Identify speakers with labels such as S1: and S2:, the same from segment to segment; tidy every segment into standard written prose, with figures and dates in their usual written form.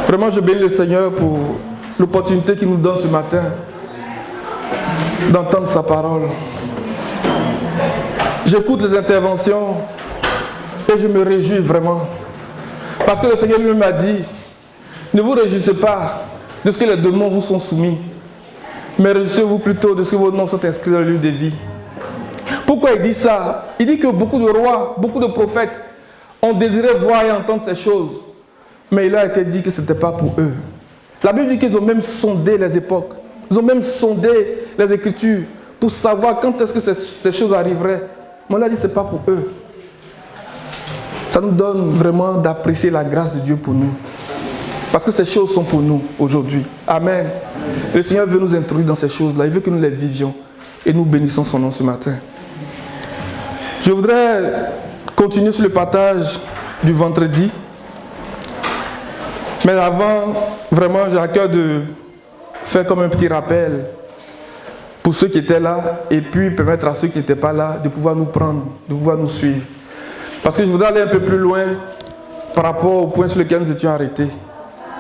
S1: Vraiment, je bénis le Seigneur pour l'opportunité qu'il nous donne ce matin d'entendre sa parole. J'écoute les interventions et je me réjouis vraiment. Parce que le Seigneur lui m'a dit, ne vous réjouissez pas de ce que les démons vous sont soumis, mais réjouissez-vous plutôt de ce que vos noms sont inscrits dans le livre de vie. Pourquoi il dit ça? Il dit que beaucoup de rois, beaucoup de prophètes ont désiré voir et entendre ces choses, mais il a été dit que ce n'était pas pour eux. La Bible dit qu'ils ont même sondé les époques, ils ont même sondé les Écritures pour savoir quand est-ce que ces choses arriveraient. Mais on a dit que ce n'est pas pour eux. Ça nous donne vraiment d'apprécier la grâce de Dieu pour nous. Parce que ces choses sont pour nous aujourd'hui. Amen. Le Seigneur veut nous introduire dans ces choses-là. Il veut que nous les vivions. Et nous bénissons son nom ce matin. Je voudrais continuer sur le partage du vendredi. Mais avant, vraiment, j'ai à cœur de faire comme un petit rappel pour ceux qui étaient là et puis permettre à ceux qui n'étaient pas là de pouvoir nous prendre, de pouvoir nous suivre. Parce que je voudrais aller un peu plus loin par rapport au point sur lequel nous étions arrêtés.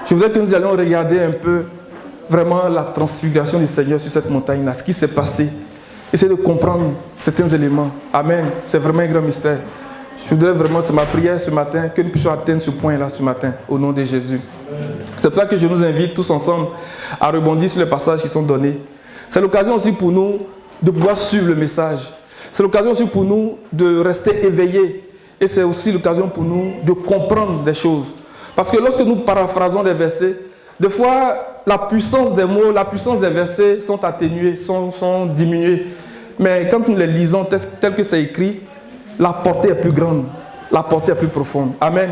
S1: Je voudrais que nous allions regarder un peu vraiment la transfiguration du Seigneur sur cette montagne-là, ce qui s'est passé. Essayer de comprendre certains éléments. Amen. C'est vraiment un grand mystère. Je voudrais vraiment, c'est ma prière ce matin, que nous puissions atteindre ce point-là ce matin, au nom de Jésus. C'est pour ça que je nous invite tous ensemble à rebondir sur les passages qui sont donnés. C'est l'occasion aussi pour nous de pouvoir suivre le message. C'est l'occasion aussi pour nous de rester éveillés. Et c'est aussi l'occasion pour nous de comprendre des choses. Parce que lorsque nous paraphrasons des versets, des fois, la puissance des mots, la puissance des versets sont atténuées, sont diminuées. Mais quand nous les lisons tel que c'est écrit, la portée est plus grande, la portée est plus profonde. Amen.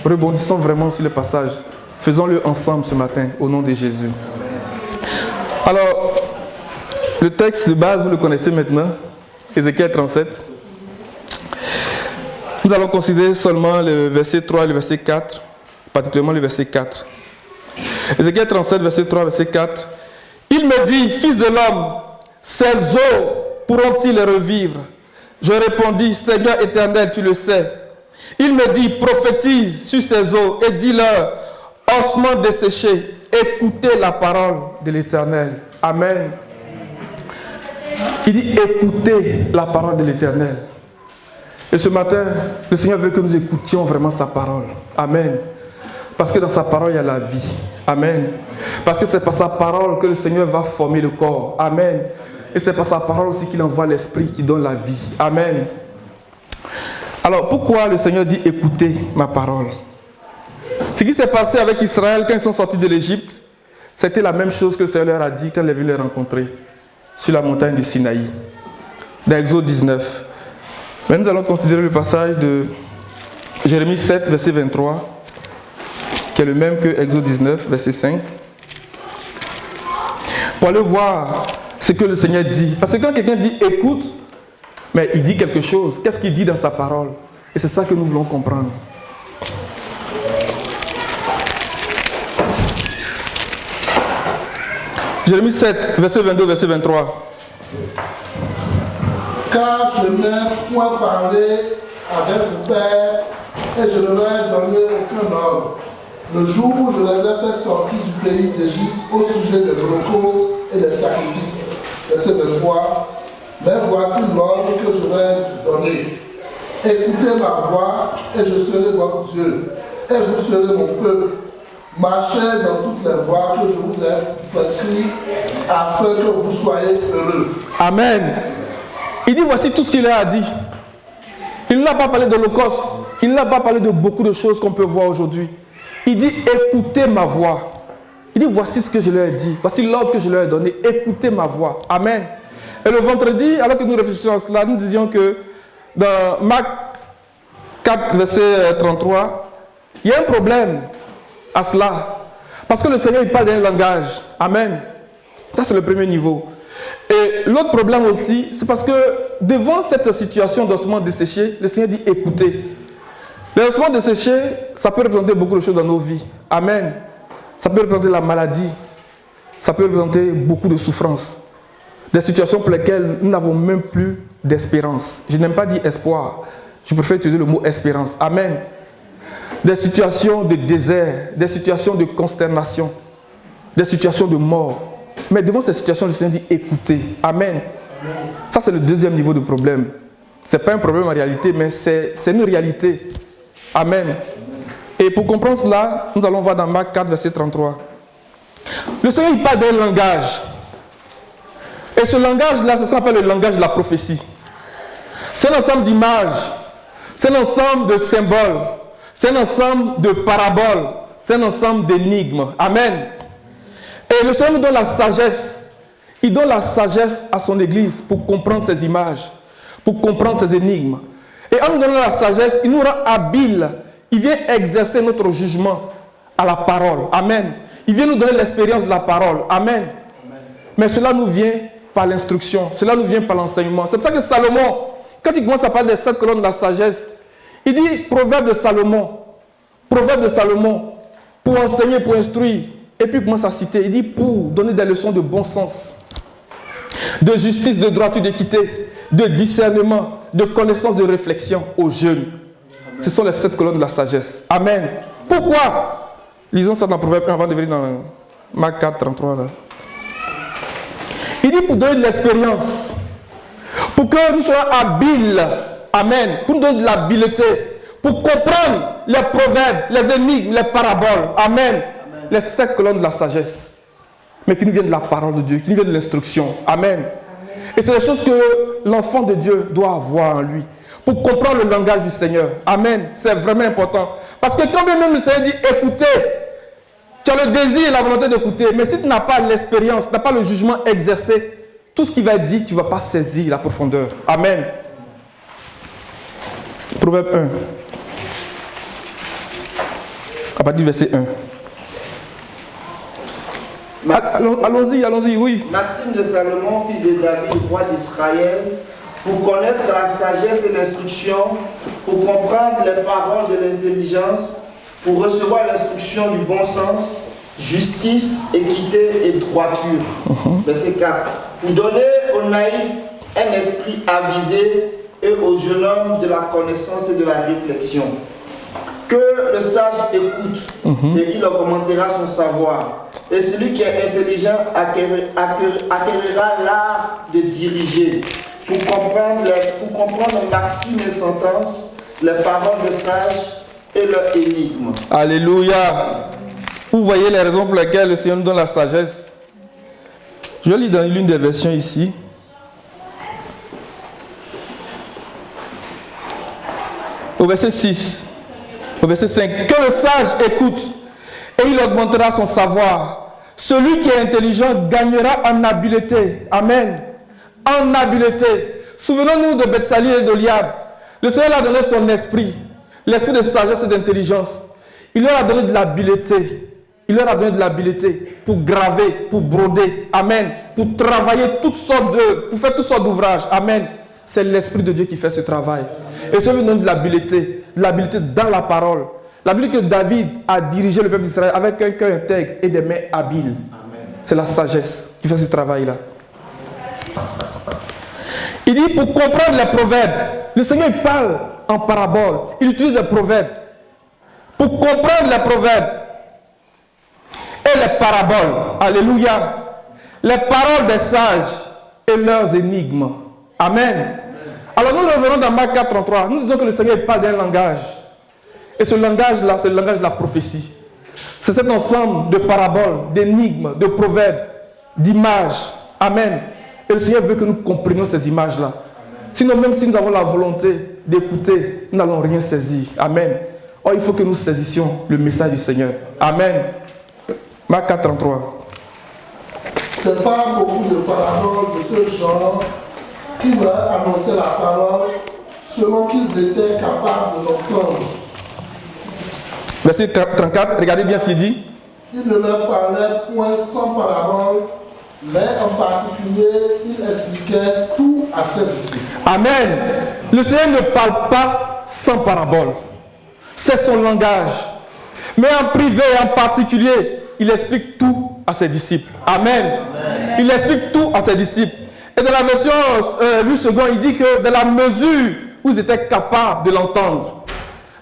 S1: Rebondissons vraiment sur le passage. Faisons-le ensemble ce matin, au nom de Jésus. Alors, le texte de base, vous le connaissez maintenant, Ézéchiel 37. Nous allons considérer seulement le verset 3 et le verset 4, particulièrement le verset 4. Ézéchiel 37, verset 3, verset 4. Il me dit, fils de l'homme, ces eaux pourront-ils revivre? Je répondis, Seigneur éternel, tu le sais. Il me dit, prophétise sur ces eaux et dis-leur, ossements desséchés, écoutez la parole de l'Éternel. Amen. Il dit, écoutez la parole de l'Éternel. Et ce matin, le Seigneur veut que nous écoutions vraiment sa parole. Amen. Parce que dans sa parole, il y a la vie. Amen. Parce que c'est par sa parole que le Seigneur va former le corps. Amen. Et c'est par sa parole aussi qu'il envoie l'esprit qui donne la vie. Amen. Alors, pourquoi le Seigneur dit écoutez ma parole? Ce qui s'est passé avec Israël quand ils sont sortis de l'Égypte, c'était la même chose que le Seigneur leur a dit quand il est venu les rencontrer sur la montagne de Sinaï, dans Exode 19. Mais nous allons considérer le passage de Jérémie 7, verset 23, qui est le même que Exode 19, verset 5, pour aller voir ce que le Seigneur dit. Parce que quand quelqu'un dit écoute, mais il dit quelque chose. Qu'est-ce qu'il dit dans sa parole? Et c'est ça que nous voulons comprendre. Jérémie 7, verset 22, verset 23.
S2: Car je n'ai point parlé avec vos pères et je ne leur ai donné aucun ordre. Le jour où je les ai fait sortir du pays d'Égypte au sujet des holocaustes et des sacrifices. Verset 23. Mais voici l'ordre que je vais donner. Écoutez ma voix et je serai votre Dieu. Et vous serez mon peuple. Marchez dans toutes les voies que je vous ai prescrites afin que vous soyez heureux.
S1: Amen. Il dit voici tout ce qu'il leur a dit. Il n'a pas parlé de l'Holocauste. Il n'a pas parlé de beaucoup de choses qu'on peut voir aujourd'hui. Il dit écoutez ma voix. Il dit voici ce que je leur ai dit. Voici l'ordre que je leur ai donné. Écoutez ma voix. Amen. Et le vendredi, alors que nous réfléchissions à cela, nous disions que dans Marc 4, verset 33, il y a un problème à cela. Parce que le Seigneur, il parle d'un langage. Amen. Ça, c'est le premier niveau. Et l'autre problème aussi, c'est parce que devant cette situation d'ossements desséchés, le Seigneur dit écoutez. Les ossements desséchés, ça peut représenter beaucoup de choses dans nos vies. Amen. Ça peut représenter la maladie. Ça peut représenter beaucoup de souffrances. Des situations pour lesquelles nous n'avons même plus d'espérance. Je n'aime pas dire espoir. Je préfère utiliser le mot espérance. Amen. des situations de désert, des situations de consternation, des situations de mort. Mais devant ces situations, le Seigneur dit écoutez. Amen. Ça, c'est le deuxième niveau de problème. Ce n'est pas un problème en réalité, mais c'est une réalité. Amen. Et pour comprendre cela, nous allons voir dans Marc 4, verset 33. Le Seigneur, il parle d'un langage. Et ce langage-là, c'est ce qu'on appelle le langage de la prophétie. C'est un ensemble d'images, c'est un ensemble de symboles, c'est un ensemble de paraboles, c'est un ensemble d'énigmes. Amen. Et le Seigneur nous donne la sagesse. Il donne la sagesse à son Église pour comprendre ces images, pour comprendre ces énigmes. Et en nous donnant la sagesse, il nous rend habiles. Il vient exercer notre jugement à la parole. Amen. Il vient nous donner l'expérience de la parole. Amen. Mais cela nous vient par l'instruction. Cela nous vient par l'enseignement. C'est pour ça que Salomon, quand il commence à parler des 7 colonnes de la sagesse, il dit proverbe de Salomon, pour enseigner, pour instruire. Et puis il commence à citer, il dit pour donner des leçons de bon sens, de justice, de droiture, d'équité, de discernement, de connaissance, de réflexion aux jeunes. Amen. Ce sont les 7 colonnes de la sagesse. Amen. Pourquoi? Lisons ça dans Proverbe 1 avant de venir dans Marc 4, 33. Là. Il dit pour donner de l'expérience, pour que nous soyons habiles. Amen. Pour nous donner de l'habileté, pour comprendre les proverbes, les énigmes, les paraboles. Amen. Amen. Les 7 colonnes de la sagesse. Mais qui nous viennent de la parole de Dieu, qui nous viennent de l'instruction. Amen. Et c'est des choses que l'enfant de Dieu doit avoir en lui. Pour comprendre le langage du Seigneur. Amen. C'est vraiment important. Parce que quand même le Seigneur dit écoutez, tu as le désir et la volonté d'écouter. Mais si tu n'as pas l'expérience, tu n'as pas le jugement exercé, tout ce qui va être dit, tu ne vas pas saisir la profondeur. Amen. Proverbe 1. À partir du verset 1. Allons-y, oui.
S3: Maxime de Salomon, fils de David, roi d'Israël, pour connaître la sagesse et l'instruction, pour comprendre les paroles de l'intelligence, pour recevoir l'instruction du bon sens, justice, équité et droiture. Verset 4. Pour donner aux naïfs un esprit avisé et aux jeunes hommes de la connaissance et de la réflexion. Que le sage écoute et il augmentera son savoir. Et celui qui est intelligent acquérera l'art de diriger pour comprendre maximes et sentences, les paroles des sages et leurs énigmes.
S1: Alléluia. Vous voyez les raisons pour lesquelles le Seigneur nous donne la sagesse. Je lis dans l'une des versions ici. Au verset 6. Au verset 5, que le sage écoute et il augmentera son savoir. Celui qui est intelligent gagnera en habileté. Amen. En habileté. Souvenons-nous de Bethsali et d'Oliab. Le Seigneur a donné son esprit, l'esprit de sagesse et d'intelligence. Il leur a donné de l'habileté. Il leur a donné de l'habileté pour graver, pour broder. Amen. Pour travailler pour faire toutes sortes d'ouvrages. Amen. C'est l'Esprit de Dieu qui fait ce travail. Et celui qui donne de l'habileté dans la parole. La Bible dit que David a dirigé le peuple d'Israël avec un cœur intègre et des mains habiles. C'est la sagesse qui fait ce travail-là. Il dit pour comprendre les proverbes. Le Seigneur il parle en parabole. Il utilise les proverbes. Pour comprendre les proverbes et les paraboles. Alléluia. Les paroles des sages et leurs énigmes. Amen. Alors nous revenons dans Marc 4, 33. Nous disons que le Seigneur parle d'un langage. Et ce langage-là, c'est le langage de la prophétie. C'est cet ensemble de paraboles, d'énigmes, de proverbes, d'images. Amen. Et le Seigneur veut que nous comprenions ces images-là. Sinon, même si nous avons la volonté d'écouter, nous n'allons rien saisir. Amen. Or, il faut que nous saisissions le message du Seigneur. Amen. Marc 4, 33.
S2: C'est pas beaucoup de paraboles de ce genre qui leur annonçaient la parole selon qu'ils étaient capables de l'entendre.
S1: Verset 34, regardez bien ce qu'il dit.
S2: Il ne leur parlait point sans parabole, mais en particulier, il expliquait tout à ses disciples.
S1: Amen. Le Seigneur ne parle pas sans parabole. C'est son langage. Mais en privé, en particulier, il explique tout à ses disciples. Amen. Amen. Il explique tout à ses disciples. Et dans la version Louis II, il dit que dans la mesure où ils étaient capables de l'entendre,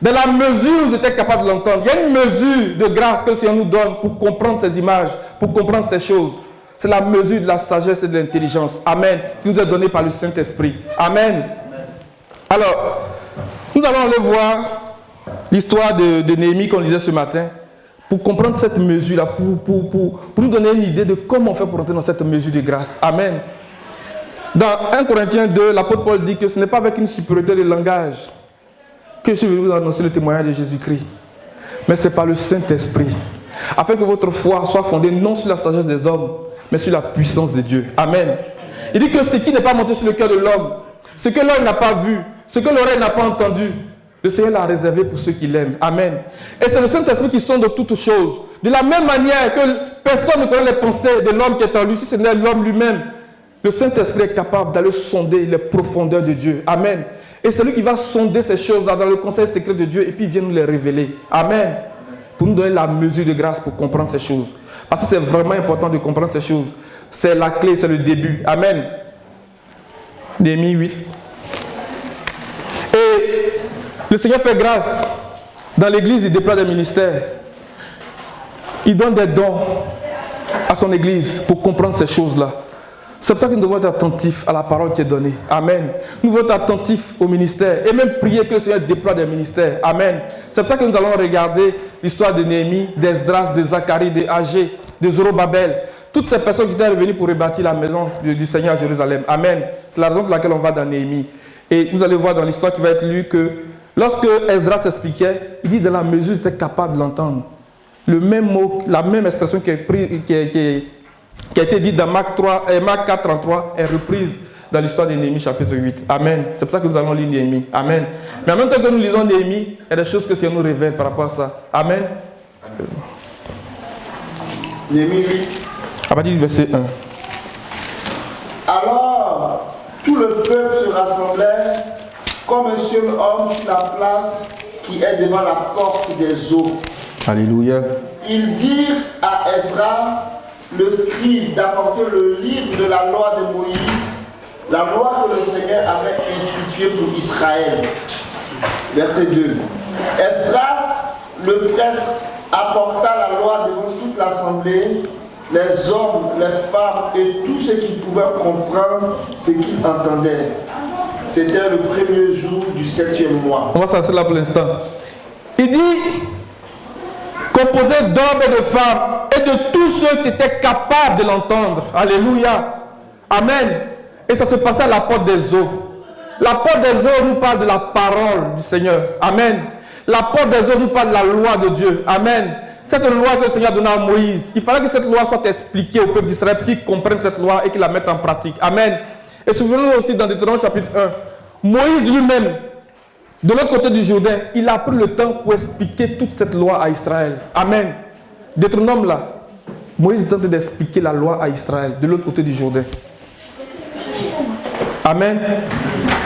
S1: Dans la mesure où tu étais capable de l'entendre, il y a une mesure de grâce que le Seigneur nous donne pour comprendre ces images, pour comprendre ces choses. C'est la mesure de la sagesse et de l'intelligence. Amen. Qui nous est donnée par le Saint-Esprit. Amen. Alors, nous allons aller voir l'histoire de Néhémie qu'on lisait ce matin. Pour comprendre cette mesure-là, pour nous donner une idée de comment on fait pour entrer dans cette mesure de grâce. Amen. Dans 1 Corinthiens 2, l'apôtre Paul dit que ce n'est pas avec une supériorité de langage que je vais vous annoncer le témoignage de Jésus-Christ, mais c'est par le Saint-Esprit, afin que votre foi soit fondée non sur la sagesse des hommes, mais sur la puissance de Dieu. Amen. Il dit que ce qui n'est pas monté sur le cœur de l'homme, ce que l'homme n'a pas vu, ce que l'oreille n'a pas entendu, le Seigneur l'a réservé pour ceux qui l'aiment. Amen. Et c'est le Saint-Esprit qui sonde de toutes choses. De la même manière que personne ne connaît les pensées de l'homme qui est en lui, si ce n'est l'homme lui-même. Le Saint-Esprit est capable d'aller sonder les profondeurs de Dieu. Amen. Et c'est lui qui va sonder ces choses-là dans le conseil secret de Dieu et puis il vient nous les révéler. Amen. Pour nous donner la mesure de grâce pour comprendre ces choses. Parce que c'est vraiment important de comprendre ces choses. C'est la clé, c'est le début. Amen. Néhémie 8. Et le Seigneur fait grâce. Dans l'église, il déploie des ministères. Il donne des dons à son église pour comprendre ces choses-là. C'est pour ça que nous devons être attentifs à la parole qui est donnée. Amen. Nous devons être attentifs au ministère et même prier que le Seigneur déploie des ministères. Amen. C'est pour ça que nous allons regarder l'histoire de Néhémie, d'Esdras, de Zacharie, de Agé, de Zorobabel. Toutes ces personnes qui étaient revenues pour rebâtir la maison du Seigneur à Jérusalem. Amen. C'est la raison pour laquelle on va dans Néhémie. Et vous allez voir dans l'histoire qui va être lue que lorsque Esdras expliquait, il dit dans la mesure où il était capable de l'entendre. Le même mot, la même expression qui a été dite dans Marc 4:33 est reprise dans l'histoire de Néhémie chapitre 8. Amen. C'est pour ça que nous allons lire Néhémie. Amen. Mais en même temps que nous lisons Néhémie, il y a des choses que le Seigneur nous révèle par rapport à ça. Amen.
S3: Néhémie 8.
S1: À partir du verset 1.
S3: Alors, tout le peuple se rassemblait comme un seul homme sur la place qui est devant la porte des eaux.
S1: Alléluia.
S3: Ils dirent à Esdras, le scribe, d'apporter le livre de la loi de Moïse, la loi que le Seigneur avait instituée pour Israël. Verset 2. Esdras, le prêtre, apporta la loi devant toute l'assemblée, les hommes, les femmes et tous ceux qui pouvaient comprendre ce qu'ils entendaient. C'était le premier jour du 7e mois.
S1: On va s'arrêter là pour l'instant. Il dit, composé d'hommes et de femmes et de tous ceux qui étaient capables de l'entendre. Alléluia. Amen. Et ça se passait à la porte des eaux. La porte des eaux nous parle de la parole du Seigneur. Amen. La porte des eaux nous parle de la loi de Dieu. Amen. Cette loi que le Seigneur a donnée à Moïse, il fallait que cette loi soit expliquée au peuple d'Israël pour qu'ils comprennent cette loi et qu'ils la mettent en pratique. Amen. Et souvenez-vous aussi dans Deutéronome chapitre 1, Moïse lui-même, de l'autre côté du Jourdain, il a pris le temps pour expliquer toute cette loi à Israël. Amen. Deutéronome là, Moïse est en train d'expliquer la loi à Israël, de l'autre côté du Jourdain. Amen.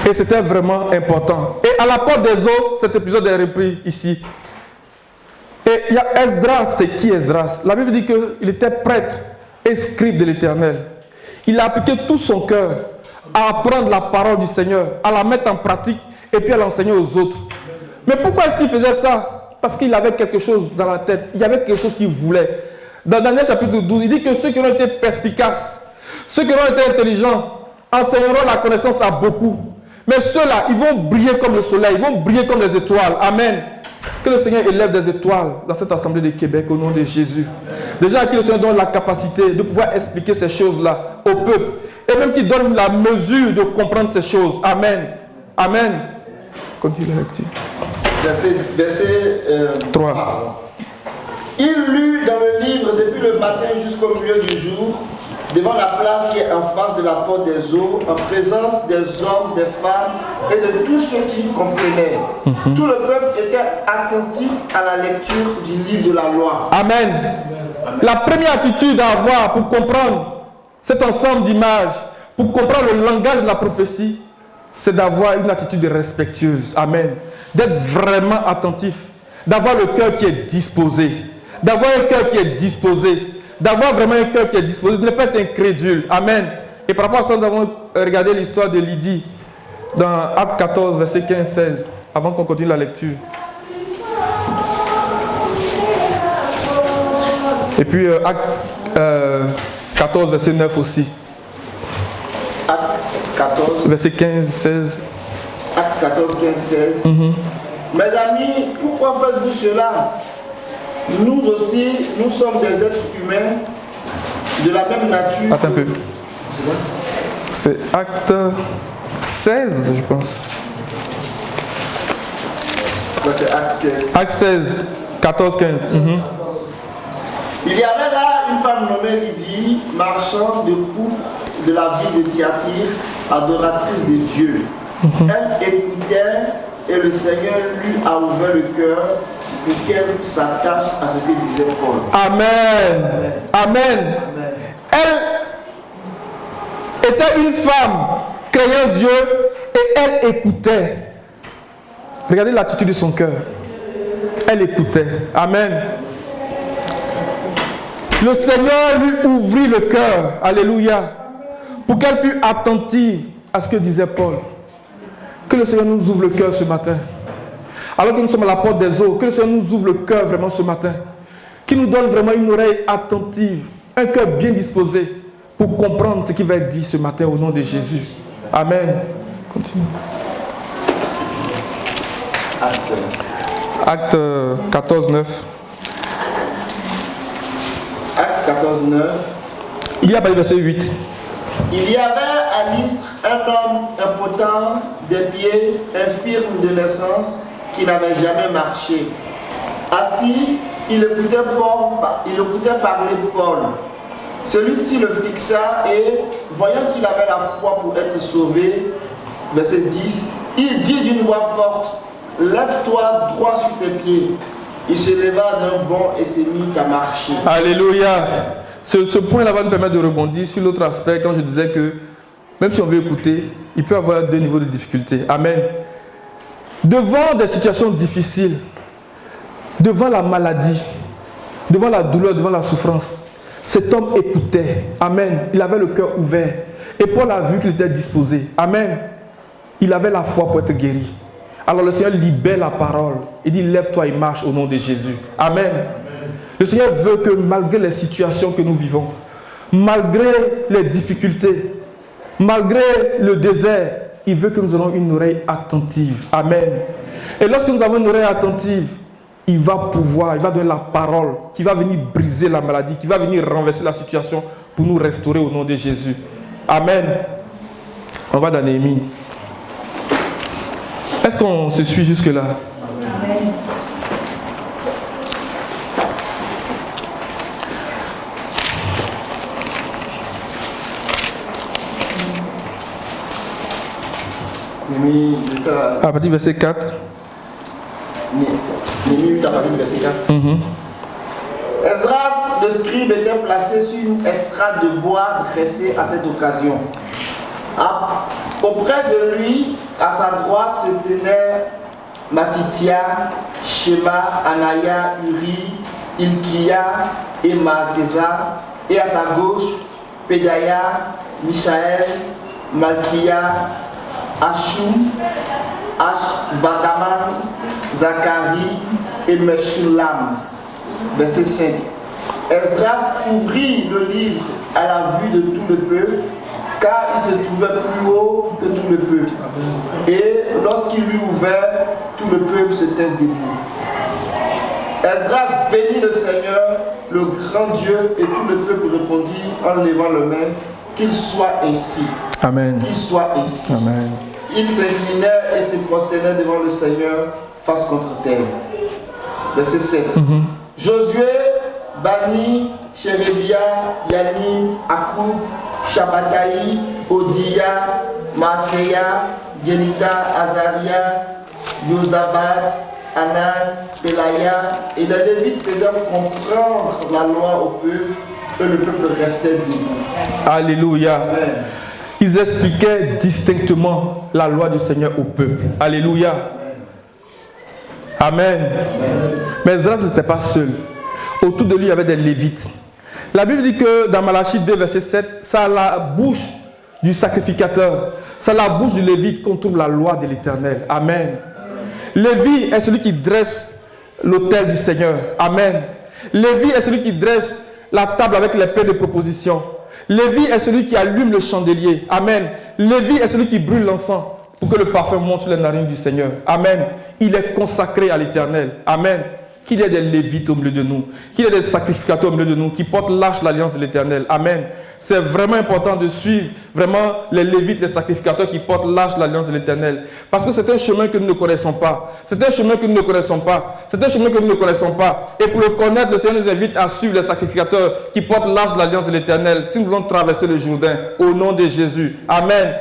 S1: Et c'était vraiment important. Et à la porte des eaux, cet épisode est repris ici. Et il y a Esdras. C'est qui Esdras? La Bible dit qu'il était prêtre et scribe de l'Éternel. Il a appliqué tout son cœur à apprendre la parole du Seigneur, à la mettre en pratique et puis à l'enseigner aux autres. Mais pourquoi est-ce qu'il faisait ça? Parce qu'il avait quelque chose dans la tête. Il y avait quelque chose qu'il voulait. Dans Daniel chapitre 12, il dit que ceux qui ont été perspicaces, ceux qui ont été intelligents, enseigneront la connaissance à beaucoup. Mais ceux-là, ils vont briller comme le soleil, ils vont briller comme les étoiles. Amen. Que le Seigneur élève des étoiles dans cette assemblée de Québec au nom de Jésus. Déjà, que le Seigneur donne la capacité de pouvoir expliquer ces choses-là au peuple. Et même qu'il donne la mesure de comprendre ces choses. Amen. Amen. Continue la lecture.
S3: Verset
S1: 3.
S3: Il lut dans le livre depuis le matin jusqu'au milieu du jour, devant la place qui est en face de la porte des eaux, en présence des hommes, des femmes et de tous ceux qui comprenaient. Tout le peuple était attentif à la lecture du livre de la loi.
S1: Amen. La première attitude à avoir pour comprendre cet ensemble d'images, pour comprendre le langage de la prophétie, c'est d'avoir une attitude respectueuse. Amen. D'être vraiment attentif. D'avoir le cœur qui est disposé. D'avoir un cœur qui est disposé. D'avoir vraiment un cœur qui est disposé, de ne pas être incrédule. Amen. Et par rapport à ça, nous avons regardé l'histoire de Lydie dans Actes 14, verset 15-16, avant qu'on continue la lecture. Et puis acte 14, verset 9 aussi.
S3: Acte 14,
S1: Verset 15, 16.
S3: Acte 14, 15, 16. Mes amis, pourquoi faites-vous cela? Nous aussi, nous sommes des êtres humains de la même nature.
S1: Attends un peu. C'est acte 16, je pense.
S3: C'est acte 16.
S1: Acte 16, 14, 15.
S3: Il y avait là une femme nommée Lydie, marchande de coupe de la ville de Thyatire, adoratrice de Dieu. Elle écoutait et le Seigneur lui a ouvert le cœur pour qu'elle s'attache à ce que disait Paul.
S1: Amen. Amen. Elle était une femme craignant Dieu et elle écoutait. Regardez l'attitude de son cœur. Elle écoutait. Amen. Le Seigneur lui ouvrit le cœur. Alléluia. Pour qu'elle fût attentive à ce que disait Paul. Que le Seigneur nous ouvre le cœur ce matin. Alors que nous sommes à la porte des eaux, que le Seigneur nous ouvre le cœur vraiment ce matin. Qu'il nous donne vraiment une oreille attentive, un cœur bien disposé pour comprendre ce qui va être dit ce matin au nom de Jésus. Amen. Continue. Acte 14, 9.
S3: Acte 14, 9.
S1: Il y a pas le verset 8.
S3: Il y avait à Lystre un homme impotent des pieds, infirme de naissance, qui n'avait jamais marché. Assis, il écoutait parler Paul. Celui-ci le fixa et, voyant qu'il avait la foi pour être sauvé, verset 10, il dit d'une voix forte, « Lève-toi droit sur tes pieds. » Il se leva d'un bond et s'est mis à marcher.
S1: Alléluia. Ce point-là va nous permettre de rebondir sur l'autre aspect quand je disais que même si on veut écouter, il peut y avoir deux niveaux de difficulté. Amen. Devant des situations difficiles, devant la maladie, devant la douleur, devant la souffrance, cet homme écoutait. Amen. Il avait le cœur ouvert. Et Paul a vu qu'il était disposé. Amen. Il avait la foi pour être guéri. Alors le Seigneur libère la parole. Il dit, lève-toi et marche au nom de Jésus. Amen. Amen. Le Seigneur veut que malgré les situations que nous vivons, malgré les difficultés, malgré le désert, il veut que nous ayons une oreille attentive. Amen. Et lorsque nous avons une oreille attentive, il va pouvoir, il va donner la parole qui va venir briser la maladie, qui va venir renverser la situation pour nous restaurer au nom de Jésus. Amen. On va dans Néhémie. Est-ce qu'on se suit jusque-là? Amen. À partir du verset 4.
S3: Néhémie 8 à partir du verset 4. Esdras, le scribe, était placé sur une estrade de bois dressée à cette occasion. Auprès de lui, à sa droite, se tenaient Matitia, Shema, Anaya, Uri, Ilkia et Maaseza, et à sa gauche, Pédaya, Michaël, Malkia, Ashum, Ashbadaman, Zacharie et Meshulam. Verset 5. Esdras ouvrit le livre à la vue de tout le peuple, car il se trouvait plus haut que tout le peuple. Et lorsqu'il l'eut ouvert, tout le peuple se tint debout. Esdras bénit le Seigneur, le grand Dieu, et tout le peuple répondit en levant le main, qu'il soit ainsi.
S1: Amen.
S3: Qu'il soit ainsi.
S1: Amen.
S3: Il s'inclinait et se prosternait devant le Seigneur, face contre terre. Verset 7. Josué, Bani, Chérébia, Yanim, Akoub, Shabataï, Odia, Maaseya, Gelita, Azaria, Yosabat, Anan, Pelaya, et les Lévites faisaient comprendre la loi au peuple, et le peuple restait debout. Alléluia. Amen.
S1: Ils expliquaient distinctement la loi du Seigneur au peuple. Alléluia. Amen. Amen. Mais Esdras n'était pas seul. Autour de lui, il y avait des Lévites. La Bible dit que dans Malachie 2, verset 7, c'est à la bouche du sacrificateur, c'est à la bouche du Lévite qu'on trouve la loi de l'Éternel. Amen. Lévi est celui qui dresse l'autel du Seigneur. Amen. Lévi est celui qui dresse la table avec les pains de proposition. Lévi est celui qui allume le chandelier. Amen. Lévi est celui qui brûle l'encens pour que le parfum monte sur les narines du Seigneur. Amen. Il est consacré à l'Éternel. Amen. Qu'il y ait des Lévites au milieu de nous, qu'il y ait des sacrificateurs au milieu de nous, qui portent l'arche de l'alliance de l'Éternel. Amen. C'est vraiment important de suivre vraiment les Lévites, les sacrificateurs qui portent l'arche de l'alliance de l'Éternel. Parce que c'est un chemin que nous ne connaissons pas. C'est un chemin que nous ne connaissons pas. C'est un chemin que nous ne connaissons pas. Et pour le connaître, le Seigneur nous invite à suivre les sacrificateurs qui portent l'arche de l'alliance de l'Éternel. Si nous voulons traverser le Jourdain, au nom de Jésus. Amen.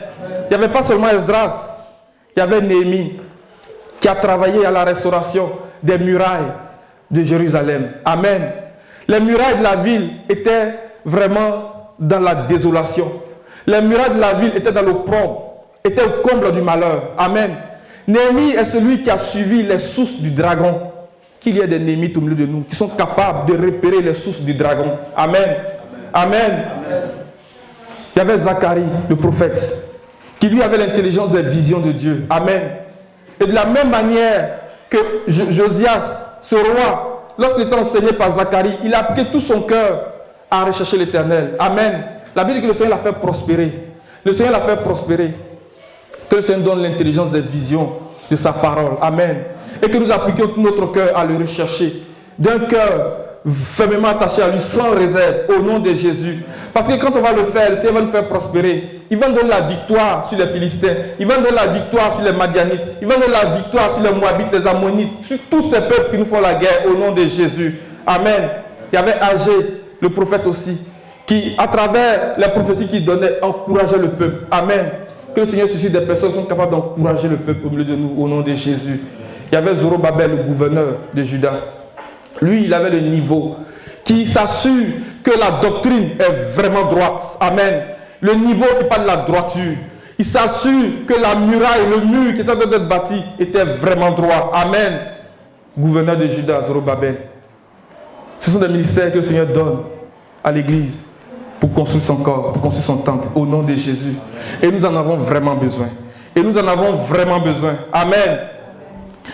S1: Il n'y avait pas seulement Esdras, il y avait Néhémie qui a travaillé à la restauration des murailles de Jérusalem. Amen. Les murailles de la ville étaient vraiment dans la désolation. Les murailles de la ville étaient dans l'opprobre, étaient au comble du malheur. Amen. Néhémie est celui qui a suivi les sources du dragon. Qu'il y ait des Néhémites au milieu de nous qui sont capables de repérer les sources du dragon. Amen. Amen. Il y avait Zacharie, le prophète, qui lui avait l'intelligence des visions de Dieu. Amen. Et de la même manière que Josias, ce roi, lorsqu'il était enseigné par Zacharie, il a appliqué tout son cœur à rechercher l'Éternel. Amen. La Bible dit que le Seigneur l'a fait prospérer. Le Seigneur l'a fait prospérer. Que le Seigneur donne l'intelligence des visions de sa parole. Amen. Et que nous appliquions tout notre cœur à le rechercher. D'un cœur fermement attaché à lui, sans réserve, au nom de Jésus. Parce que quand on va le faire, le Seigneur va nous faire prospérer. Il va nous donner la victoire sur les Philistins. Il va nous donner la victoire sur les Madianites. Il va nous donner la victoire sur les Moabites, les Ammonites, sur tous ces peuples qui nous font la guerre, au nom de Jésus. Amen. Il y avait Agé, le prophète aussi, qui, à travers les prophéties qu'il donnait, encourageait le peuple. Amen. Que le Seigneur suscite des personnes qui sont capables d'encourager le peuple au milieu de nous, au nom de Jésus. Il y avait Zorobabel, le gouverneur de Juda. Lui, il avait le niveau qui s'assure que la doctrine est vraiment droite. Amen. Le niveau qui parle de la droiture. Il s'assure que la muraille, le mur qui était en train d'être bâti était vraiment droit. Amen. Gouverneur de Juda, Zorobabel. Ce sont des ministères que le Seigneur donne à l'Église pour construire son corps, pour construire son temple, au nom de Jésus. Et nous en avons vraiment besoin. Et nous en avons vraiment besoin. Amen.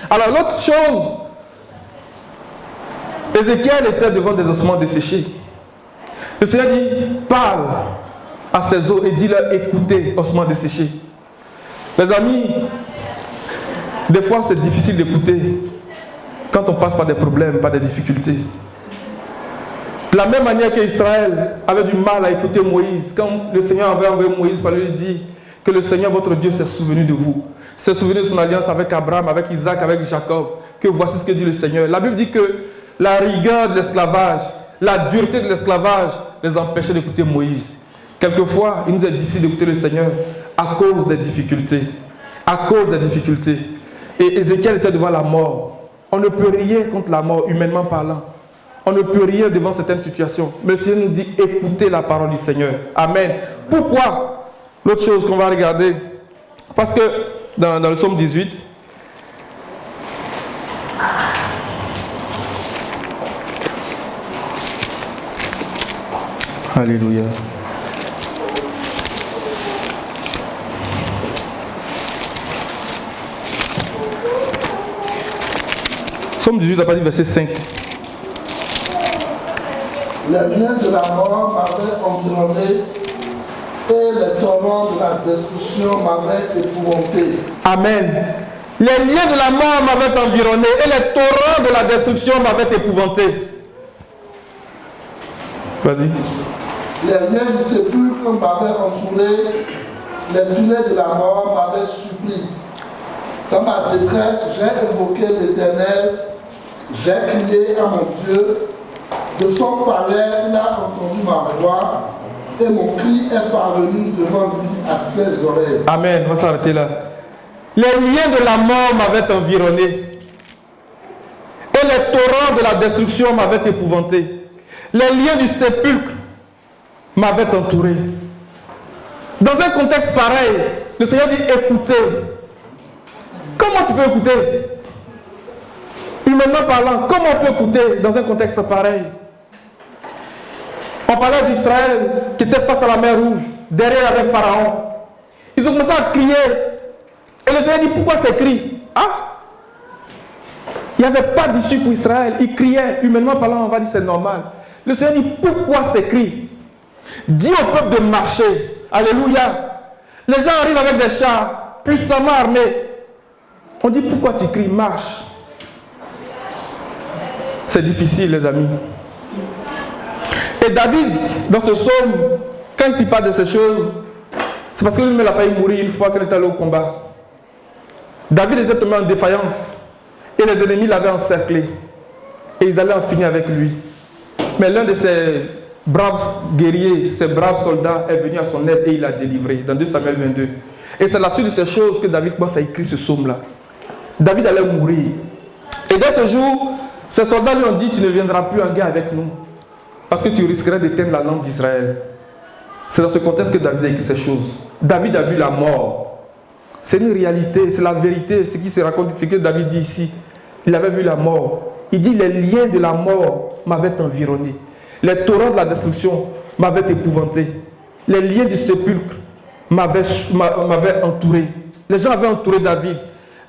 S1: Alors l'autre chose, Ézéchiel était devant des ossements desséchés. Le Seigneur dit, parle à ces os et dis-leur, écoutez, ossements desséchés. Les amis, des fois c'est difficile d'écouter quand on passe par des problèmes, par des difficultés. De la même manière qu'Israël avait du mal à écouter Moïse, quand le Seigneur avait envoyé Moïse, par lui dit que le Seigneur votre Dieu s'est souvenu de vous. S'est souvenu de son alliance avec Abraham, avec Isaac, avec Jacob. Que voici ce que dit le Seigneur. La Bible dit que la rigueur de l'esclavage, la dureté de l'esclavage les empêchait d'écouter Moïse. Quelquefois, il nous est difficile d'écouter le Seigneur à cause des difficultés. À cause des difficultés. Et Ézéchiel était devant la mort. On ne peut rien contre la mort, humainement parlant. On ne peut rien devant certaines situations. Mais le Seigneur nous dit, écoutez la parole du Seigneur. Amen. Pourquoi? L'autre chose qu'on va regarder, parce que dans le psaume 18, Alléluia. Psaume 18, à partir du verset 5.
S2: Les liens de la mort m'avaient environné et les torrents de la destruction m'avaient épouvanté.
S1: Amen. Les liens de la mort m'avaient environné et les torrents de la destruction m'avaient épouvanté. Vas-y.
S2: Les liens du sépulcre m'avaient entouré, les filets de la mort m'avaient supplié. Dans ma détresse, j'ai invoqué l'Éternel, j'ai crié à mon Dieu. De son palais, il a entendu ma voix et mon cri est parvenu devant lui à ses oreilles.
S1: Amen. On va s'arrêter là. Les liens de la mort m'avaient environné et les torrents de la destruction m'avaient épouvanté. Les liens du sépulcre m'avaient entouré. Dans un contexte pareil, le Seigneur dit écoutez. Comment tu peux écouter? Humainement parlant, comment on peut écouter dans un contexte pareil? On parlait d'Israël qui était face à la mer Rouge, derrière avec Pharaon. Ils ont commencé à crier. Et le Seigneur dit pourquoi ces cris? Ah! Il n'y avait pas d'issue pour Israël. Ils criaient, humainement parlant, on va dire c'est normal. Le Seigneur dit, pourquoi ces cris? Dis au peuple de marcher. Alléluia. Les gens arrivent avec des chars puissamment armés. On dit, pourquoi tu cries? Marche. C'est difficile, les amis. Et David, dans ce psaume, quand il parle de ces choses, c'est parce que lui-même a failli mourir une fois qu'il était allé au combat. David était tombé en défaillance. Et les ennemis l'avaient encerclé. Et ils allaient en finir avec lui. Mais l'un de ces braves guerriers, ces braves soldats est venu à son aide et il l'a délivré. Dans 2 Samuel 22. Et c'est la suite de ces choses que David commence à écrire ce psaume-là. David allait mourir. Et dès ce jour, ces soldats lui ont dit, tu ne viendras plus en guerre avec nous. Parce que tu risquerais d'éteindre la lampe d'Israël. C'est dans ce contexte que David a écrit ces choses. David a vu la mort. C'est une réalité, c'est la vérité, ce qui se raconte, ce que David dit ici. Il avait vu la mort. Il dit, les liens de la mort m'avaient environné. Les torrents de la destruction m'avaient épouvanté. Les liens du sépulcre m'avaient entouré. Les gens avaient entouré David.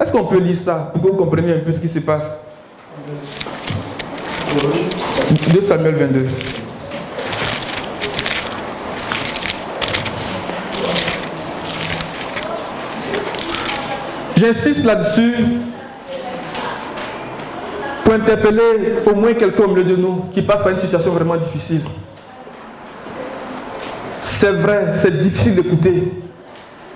S1: Est-ce qu'on peut lire ça pour que vous compreniez un peu ce qui se passe? 2 Samuel 22. J'insiste là-dessus pour interpeller au moins quelqu'un au milieu de nous qui passe par une situation vraiment difficile. C'est vrai, c'est difficile d'écouter.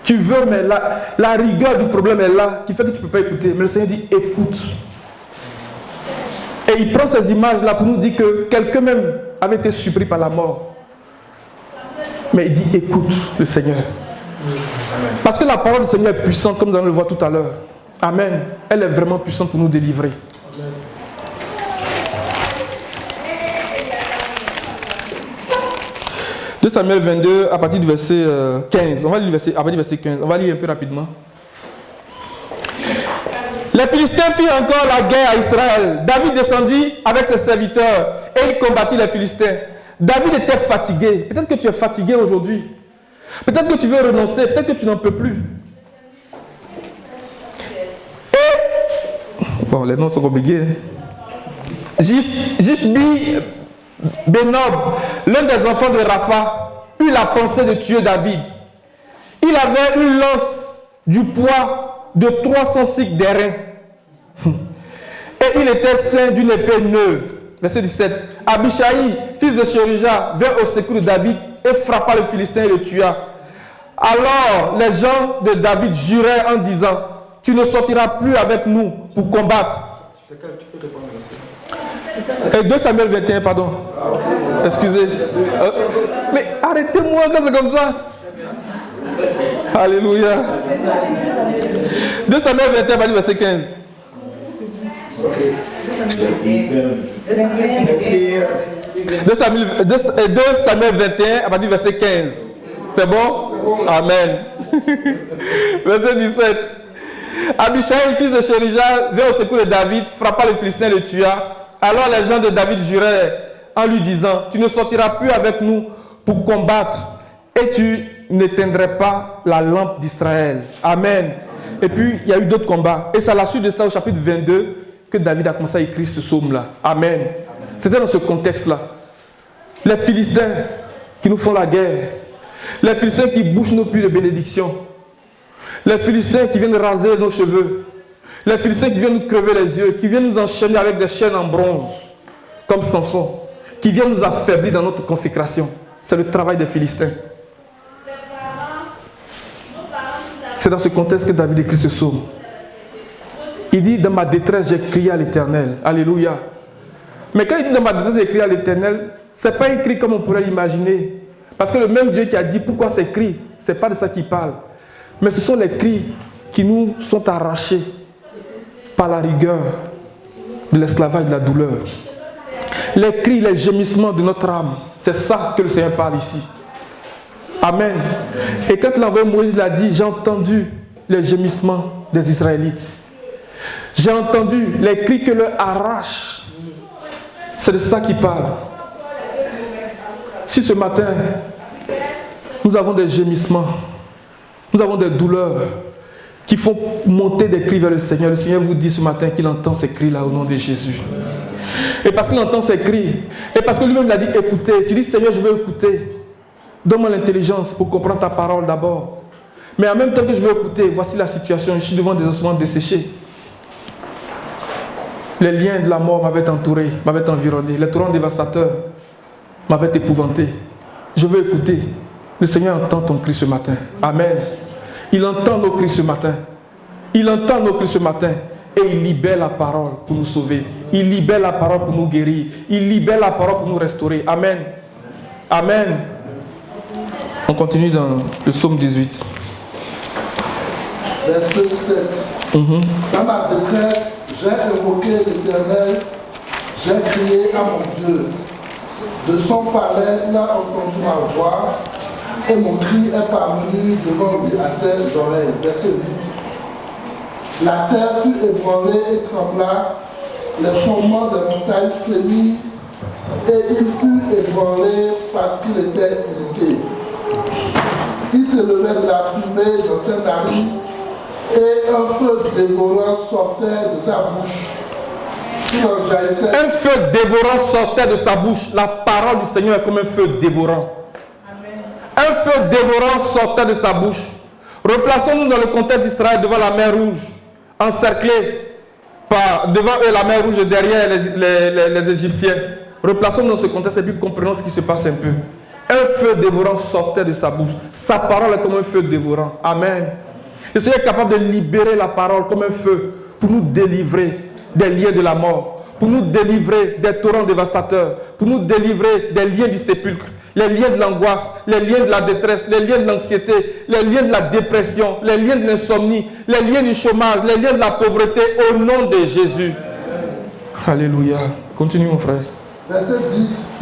S1: Tu veux, mais la rigueur du problème est là, qui fait que tu ne peux pas écouter. Mais le Seigneur dit, écoute. Et il prend ces images-là pour nous dire que quelqu'un même avait été surpris par la mort. Mais il dit, écoute le Seigneur. Parce que la parole du Seigneur est puissante, comme nous allons le voir tout à l'heure. Amen. Elle est vraiment puissante pour nous délivrer. Amen. 2 Samuel 22, à partir du verset 15. On va lire à partir du verset 15. On va lire un peu rapidement. Les Philistins firent encore la guerre à Israël. David descendit avec ses serviteurs et il combattit les Philistins. David était fatigué. Peut-être que tu es fatigué aujourd'hui. Peut-être que tu veux renoncer. Peut-être que tu n'en peux plus. Et... Bon, les noms sont compliqués. Jishbi Benob, l'un des enfants de Rapha, eut la pensée de tuer David. Il avait une lance du poids de 300 cycles d'airain. Et il était ceint d'une épée neuve. Verset 17. Abishai, fils de Sherija, vint au secours de David et frappa le Philistin et le tua. Alors les gens de David jurèrent en disant, tu ne sortiras plus avec nous pour combattre. 2 Samuel 21, pardon. Excusez. Mais arrêtez-moi quand c'est comme ça. Alléluia. 2 Samuel 21, verset 15. 2 Samuel 21, à partir du verset 15. C'est bon? Amen. Verset 17. Abishai, fils de Sherija, vint au secours de David, frappa le Philistin et le tua. Alors les gens de David jurèrent en lui disant, tu ne sortiras plus avec nous pour combattre et tu n'éteindrais pas la lampe d'Israël. Amen. Et puis il y a eu d'autres combats. Et c'est à la suite de ça, au chapitre 22, que David a commencé à écrire ce psaume-là. Amen. C'était dans ce contexte-là. Les Philistins qui nous font la guerre. Les Philistins qui bouchent nos puits de bénédiction. Les Philistins qui viennent raser nos cheveux. Les Philistins qui viennent nous crever les yeux, qui viennent nous enchaîner avec des chaînes en bronze, comme Samson, qui viennent nous affaiblir dans notre consécration. C'est le travail des Philistins. C'est dans ce contexte que David écrit ce psaume. Il dit, dans ma détresse, j'ai crié à l'Éternel. Alléluia. Mais quand il dit dans ma détresse, j'ai crié à l'Éternel, ce n'est pas écrit comme on pourrait l'imaginer. Parce que le même Dieu qui a dit pourquoi ces cris, ce n'est pas de ça qu'il parle. Mais ce sont les cris qui nous sont arrachés par la rigueur de l'esclavage, de la douleur. Les cris, les gémissements de notre âme. C'est ça que le Seigneur parle ici. Amen. Et quand l'envoyé Moïse l'a dit, j'ai entendu les gémissements des Israélites. J'ai entendu les cris que leur arrache. C'est de ça qu'il parle. Si ce matin, nous avons des gémissements, nous avons des douleurs qui font monter des cris vers le Seigneur vous dit ce matin qu'il entend ces cris-là au nom de Jésus. Et parce qu'il entend ses cris. Et parce que lui-même l'a dit, écoutez. Tu dis, Seigneur, je veux écouter. Donne-moi l'intelligence pour comprendre ta parole d'abord. Mais en même temps que je veux écouter, voici la situation. Je suis devant des ossements desséchés. Les liens de la mort m'avaient entouré, m'avaient environné. Les torrents dévastateurs m'avaient épouvanté. Je veux écouter. Le Seigneur entend ton cri ce matin. Amen. Il entend nos cris ce matin. Il entend nos cris ce matin. Et il libère la parole pour nous sauver. Il libère la parole pour nous guérir. Il libère la parole pour nous restaurer. Amen. Amen. On continue dans le psaume 18.
S2: Verset 7. Dans ma détresse, j'ai invoqué l'Éternel, j'ai crié à mon Dieu. De son palais, il a entendu ma voix, et mon cri est parvenu devant lui à ses oreilles. Verset 8. La terre fut ébranlée et trembla, les fondements des montagnes frémirent, et il fut ébranlé parce qu'il était irrité. Il s'élevait de la fumée dans ses narines, et un feu dévorant sortait de sa bouche.
S1: Un feu dévorant sortait de sa bouche. La parole du Seigneur est comme un feu dévorant. Amen. Un feu dévorant sortait de sa bouche. Replaçons-nous dans le contexte d'Israël devant la mer Rouge, encerclés par devant eux la mer Rouge et derrière les Égyptiens. Replaçons-nous dans ce contexte et puis comprenons ce qui se passe un peu. Un feu dévorant sortait de sa bouche. Sa parole est comme un feu dévorant. Amen. Le Seigneur est capable de libérer la parole comme un feu pour nous délivrer des liens de la mort, pour nous délivrer des torrents dévastateurs, pour nous délivrer des liens du sépulcre, les liens de l'angoisse, les liens de la détresse, les liens de l'anxiété, les liens de la dépression, les liens de l'insomnie, les liens du chômage, les liens de la pauvreté, au nom de Jésus. Alléluia. Continue mon frère.
S2: Verset 10.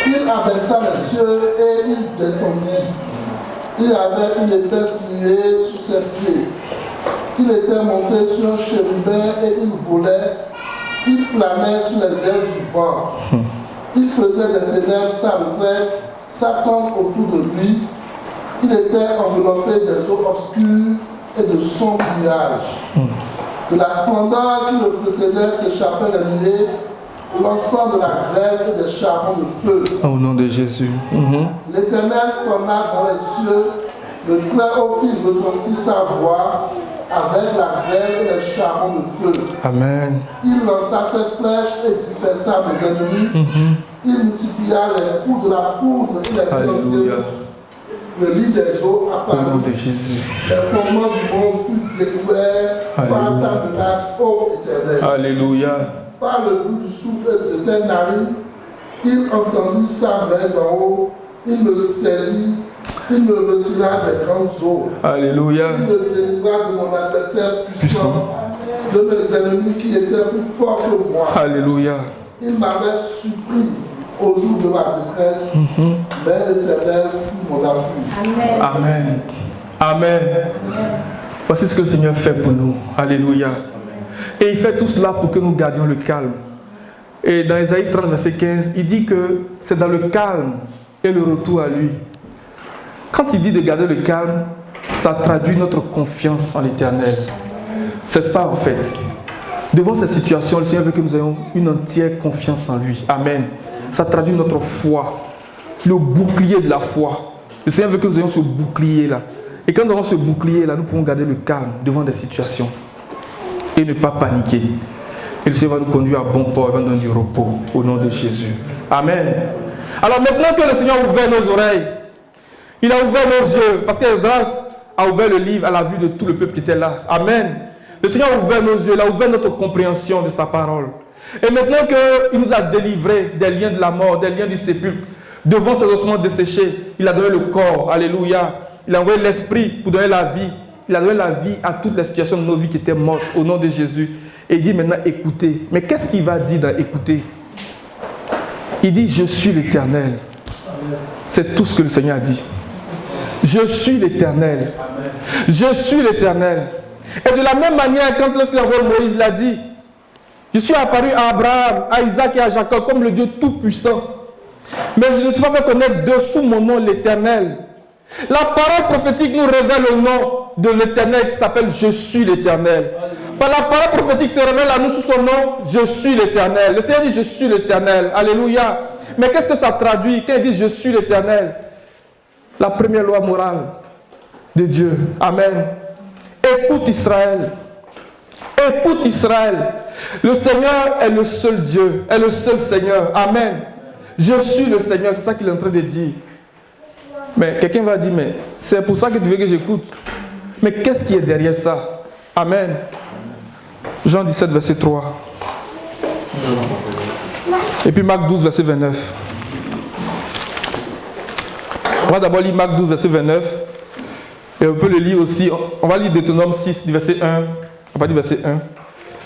S2: Il abaissa les cieux et il descendit. Il avait une épaisse nuée sous ses pieds. Il était monté sur un chérubin et il volait. Il planait sur les ailes du vent. Il faisait des ténèbres sa retraite, sa tente autour de lui. Il était enveloppé des eaux obscures et de sombres nuages. De la splendeur qui le précédait s'échappait les nuées, l'encens de la grêle et des charbons de feu.
S1: Au nom de Jésus.
S2: L'Éternel tonna dans les cieux, le Très-Haut fit retentir sa voix avec la grêle et les charbons de feu.
S1: Amen.
S2: Il lança ses flèches et dispersa mes ennemis. Il multiplia les coups de la foudre et les
S1: Alléluia.
S2: Le lit des eaux
S1: Au nom
S2: apparut.
S1: de Jésus.
S2: Les fondements du monde furent découverts par ta menace, ô Éternel.
S1: Alléluia.
S2: Par le bruit du souffle de tes narines, il entendit sa main d'en haut, il me saisit, il me retira des grandes eaux.
S1: Alléluia.
S2: Il me délivra de mon adversaire puissant, de mes ennemis qui étaient plus forts que moi.
S1: Alléluia.
S2: Il m'avait surpris au jour de ma détresse, mais l'Éternel fut mon appui.
S1: Amen. Amen. Voici ce que le Seigneur fait pour nous. Alléluia. Et il fait tout cela pour que nous gardions le calme. Et dans Ésaïe 30, verset 15, il dit que c'est dans le calme et le retour à lui. Quand il dit de garder le calme, ça traduit notre confiance en l'Éternel. C'est ça en fait. Devant cette situation, le Seigneur veut que nous ayons une entière confiance en lui. Amen. Ça traduit notre foi. Le bouclier de la foi. Le Seigneur veut que nous ayons ce bouclier-là. Et quand nous avons ce bouclier-là, nous pouvons garder le calme devant des situations. Et ne pas paniquer. Et le Seigneur va nous conduire à bon port et va nous donner du repos au nom de Jésus. Amen. Alors maintenant que le Seigneur a ouvert nos oreilles, il a ouvert nos yeux, parce qu'Esdras a ouvert le livre à la vue de tout le peuple qui était là. Amen. Le Seigneur a ouvert nos yeux, il a ouvert notre compréhension de sa parole. Et maintenant qu'il nous a délivrés des liens de la mort, des liens du sépulcre, devant ces ossements desséchés, il a donné le corps. Alléluia. Il a envoyé l'esprit pour donner la vie. Il a donné la vie à toutes les situations de nos vies qui étaient mortes au nom de Jésus. Et il dit maintenant écoutez. Mais qu'est-ce qu'il va dire dans écouter? Il dit je suis l'Éternel. C'est tout ce que le Seigneur a dit. Je suis l'Éternel. Je suis l'Éternel. Et de la même manière, quand lorsqu'il a envoyé Moïse l'a dit, je suis apparu à Abraham, à Isaac et à Jacob comme le Dieu Tout-Puissant. Mais je ne suis pas fait connaître dessous mon nom l'Éternel. La parole prophétique nous révèle le nom de l'Éternel qui s'appelle Je suis l'Éternel. Par la parole prophétique se révèle à nous sous son nom, je suis l'Éternel. Le Seigneur dit, je suis l'Éternel. Alléluia. Mais qu'est-ce que ça traduit quand il dit, je suis l'Éternel? La première loi morale de Dieu. Amen. Écoute Israël. Écoute Israël. Le Seigneur est le seul Dieu, est le seul Seigneur. Amen. Je suis le Seigneur, c'est ça qu'il est en train de dire. Mais quelqu'un va dire, mais c'est pour ça que tu veux que j'écoute. Mais qu'est-ce qui est derrière ça? Amen. Jean 17, verset 3. Et puis Marc 12, verset 29. On va d'abord lire Marc 12, verset 29. Et on peut le lire aussi. On va lire Deutéronome 6, du verset 1. On va lire verset 1.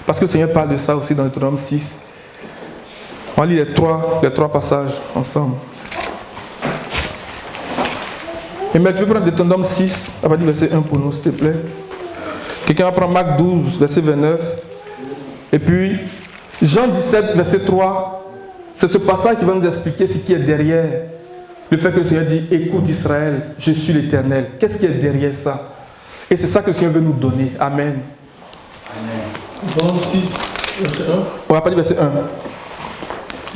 S1: Parce que le Seigneur parle de ça aussi dans Deutéronome 6. On va lire les trois passages ensemble. Et maintenant, tu peux prendre Deutéronome 6, on va dire verset 1 pour nous, s'il te plaît. Quelqu'un va prendre Marc 12, verset 29. Et puis, Jean 17, verset 3. C'est ce passage qui va nous expliquer ce qui est derrière le fait que le Seigneur dit, écoute Israël, je suis l'Éternel. Qu'est-ce qui est derrière ça? Et c'est ça que le Seigneur veut nous donner. Amen.
S4: Jean 6, verset 1.
S1: On va pas dire verset 1.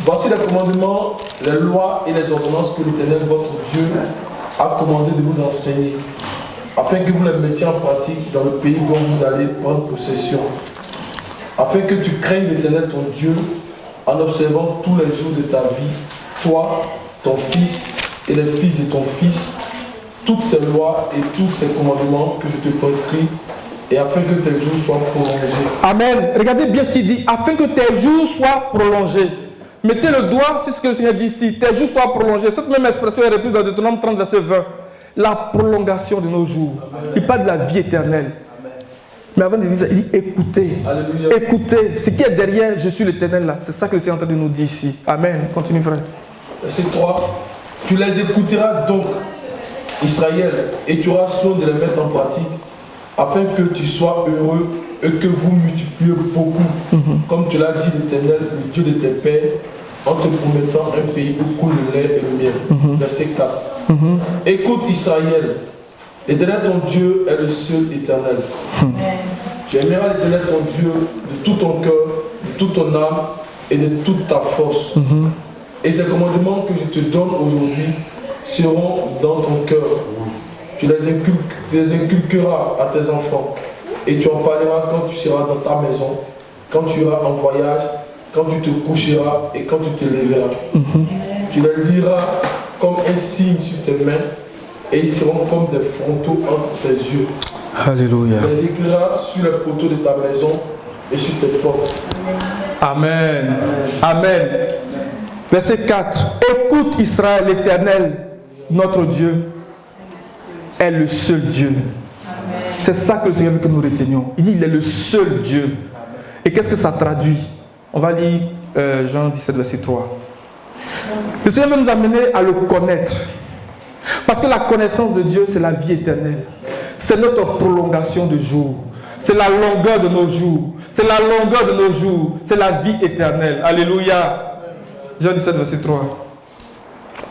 S4: Voici les commandements, les lois et les ordonnances que l'Éternel, votre Dieu, a commandé de vous enseigner, afin que vous les mettiez en pratique dans le pays dont vous allez prendre possession, afin que tu craignes l'Éternel ton Dieu en observant tous les jours de ta vie, toi, ton fils et les fils de ton fils, toutes ces lois et tous ces commandements que je te prescris, et afin que tes jours soient prolongés.
S1: Amen. Regardez bien ce qu'il dit, afin que tes jours soient prolongés. Mettez le doigt sur ce que le Seigneur dit ici. Tes jours soient prolongés. Cette même expression est reprise dans Deutéronome 30, verset 20. La prolongation de nos jours. Il parle de la vie éternelle. Mais avant de dire ça, il dit écoutez.
S4: Alléluia.
S1: Écoutez. Ce qui est derrière, je suis l'Éternel là. C'est ça que le Seigneur est en train de nous dire ici. Amen. Continue, frère.
S4: Verset 3. Tu les écouteras donc, Israël, et tu auras soin de les mettre en pratique, afin que tu sois heureux et que vous multipliez beaucoup, comme tu l'as dit l'Éternel, le Dieu de tes pères, en te promettant un pays où coule le lait et le miel. Verset 4. Écoute Israël, l'Éternel ton Dieu est le seul éternel. Tu aimeras l'Éternel ton Dieu de tout ton cœur, de toute ton âme et de toute ta force. Et ces commandements que je te donne aujourd'hui seront dans ton cœur. Tu les inculqueras à tes enfants et tu en parleras quand tu seras dans ta maison, quand tu iras en voyage, quand tu te coucheras et quand tu te lèveras. Tu les liras comme un signe sur tes mains et ils seront comme des frontaux entre tes yeux.
S1: Alléluia.
S4: Tu les écriras sur les poteaux de ta maison et sur tes portes.
S1: Amen. Amen. Verset 4. Écoute Israël, l'Éternel, notre Dieu, est le seul Dieu. C'est ça que le Seigneur veut que nous retenions. Il dit il est le seul Dieu. Et qu'est-ce que ça traduit? On va lire Jean 17, verset 3. Le Seigneur veut nous amener à le connaître. Parce que la connaissance de Dieu, c'est la vie éternelle. C'est notre prolongation de jours. C'est la longueur de nos jours. C'est la longueur de nos jours. C'est la vie éternelle. Alléluia. Jean 17, verset 3.